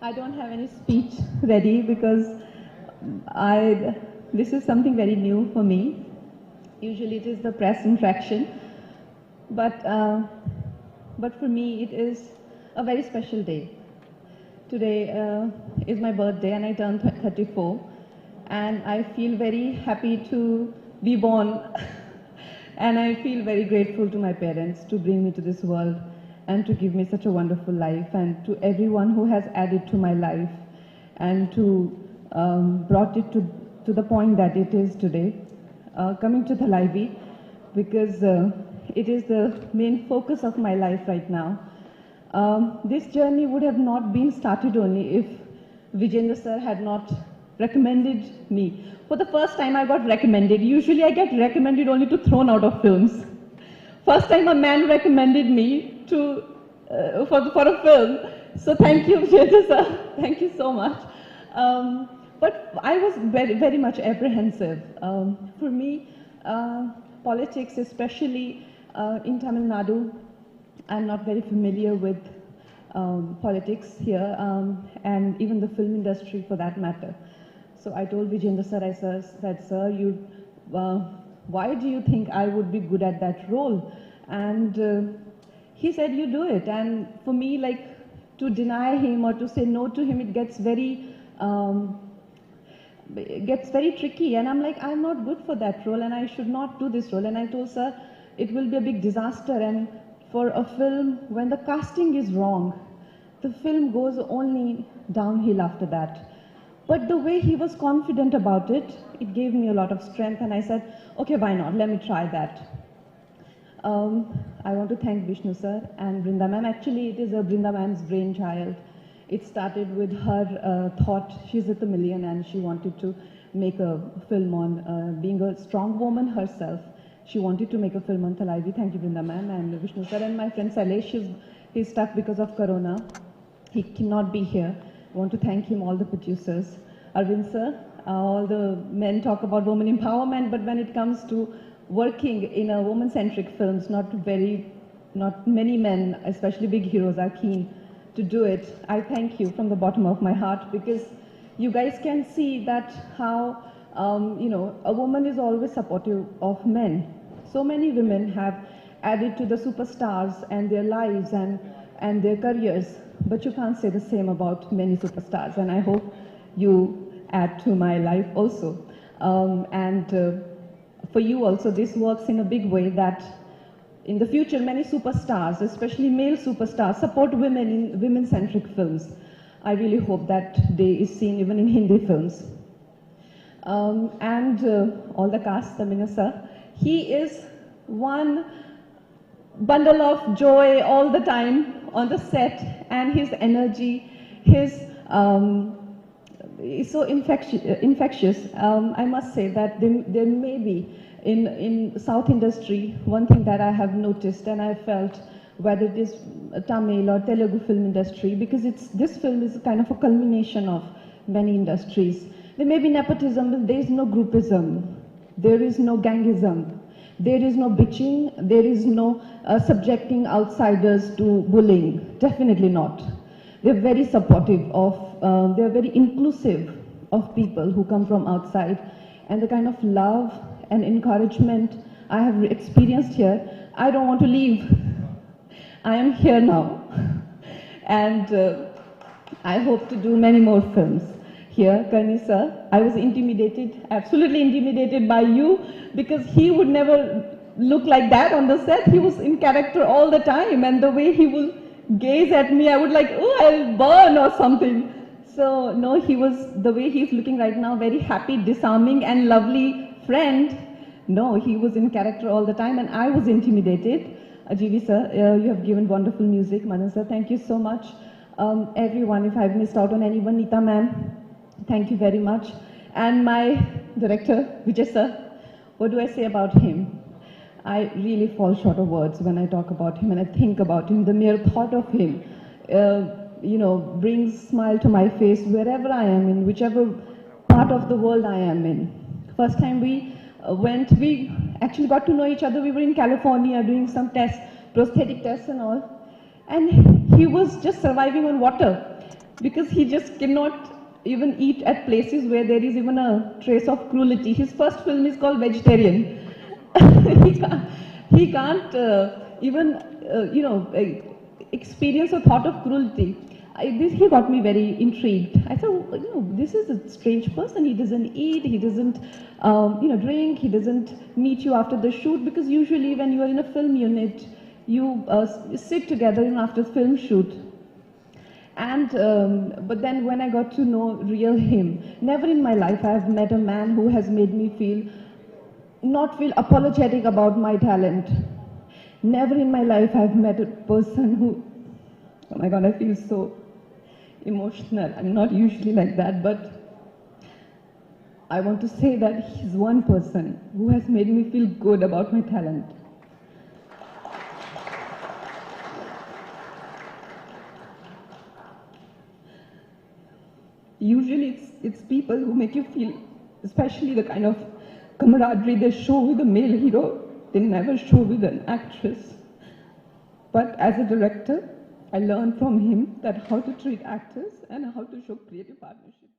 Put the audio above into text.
I don't have any speech ready because this is something very new for me. Usually it is the press interaction, but, but for me it is a very special day. Today is my birthday and I turned 34, and I feel very happy to be born and I feel very grateful to my parents to bring me to this world and to give me such a wonderful life, and to everyone who has added to my life and to brought it to the point that it is today. Coming to Thalaivi, because it is the main focus of my life right now. This journey would have not been started only if Vijayendra sir had not recommended me. For the first time I got recommended. Usually I get recommended only to thrown out of films. First time a man recommended me to, for a film. So thank you, Vijayendra sir. Thank you so much. But I was very, very much apprehensive. For me, politics, especially in Tamil Nadu, I'm not very familiar with politics here, and even the film industry for that matter. So I told Vijayendra sir, I said, sir, why do you think I would be good at that role? And he said, you do it. And for me, like, to deny him or to say no to him, it gets very tricky. And I'm like, I'm not good for that role and I should not do this role. And I told sir, it will be a big disaster. And for a film, when the casting is wrong, the film goes only downhill after that. But the way he was confident about it, it gave me a lot of strength, and I said, okay, why not? Let me try that. I want to thank Vishnu sir and Brinda ma'am. Actually, it is a Brinda ma'am's brainchild. It started with her thought. She's a Tamilian and she wanted to make a film on being a strong woman herself. She wanted to make a film on Thalaivi. Thank you, Brinda ma'am and Vishnu sir. And my friend Salesh, he's stuck because of Corona. He cannot be here. I want to thank him, all the producers. Arvind sir, all the men talk about women empowerment, but when it comes to working in a woman-centric films, not many men, especially big heroes, are keen to do it. I thank you from the bottom of my heart, because you guys can see that how, a woman is always supportive of men. So many women have added to the superstars and their lives and their careers, but you can't say the same about many superstars, and I hope you add to my life also. For you also, this works in a big way that in the future many superstars, especially male superstars, support women in women-centric films. I really hope that day is seen even in Hindi films. All the cast, Tamina sir, he is one bundle of joy all the time on the set, and his energy, his is so infectious. I must say that there may be in South industry one thing that I have noticed and I felt, whether it is Tamil or Telugu film industry, because this film is kind of a culmination of many industries. There may be nepotism, but there is no groupism, there is no gangism, there is no bitching, there is no subjecting outsiders to bullying. Definitely not. They're very supportive of, they're very inclusive of people who come from outside, and the kind of love and encouragement I have experienced here, I don't want to leave. I am here now, and I hope to do many more films here. Karni sir, I was intimidated, absolutely intimidated by you, because he would never look like that on the set. He was in character all the time, and the way he will gaze at me, I would like, oh, I'll burn or something. So no, he was, the way he's looking right now, very happy, disarming and lovely friend. No, he was in character all the time, and I was intimidated. Ajivi sir, you have given wonderful music. Manan sir, thank you so much. Everyone, if I've missed out on anyone, Neeta ma'am, thank you very much. And my director, Vijay sir, what do I say about him? I really fall short of words when I talk about him and I think about him. The mere thought of him, brings smile to my face wherever I am, in whichever part of the world I am in. First time we actually got to know each other. We were in California doing some tests, prosthetic tests and all. And he was just surviving on water. because he just cannot even eat at places where there is even a trace of cruelty. His first film is called Vegetarian. he can't even, experience a thought of cruelty. He got me very intrigued. I thought, this is a strange person. He doesn't eat, he doesn't, drink, he doesn't meet you after the shoot, because usually when you are in a film unit, you sit together after film shoot. And, but then when I got to know real him, never in my life I have met a man who has made me not feel apologetic about my talent. Never in my life I've met a person who, oh my God, I feel so emotional. I'm not usually like that, but I want to say that he's one person who has made me feel good about my talent. Usually it's people who make you feel, especially the kind of camaraderie they show with a male hero, they never show with an actress. But as a director, I learned from him that how to treat actors and how to show creative partnership.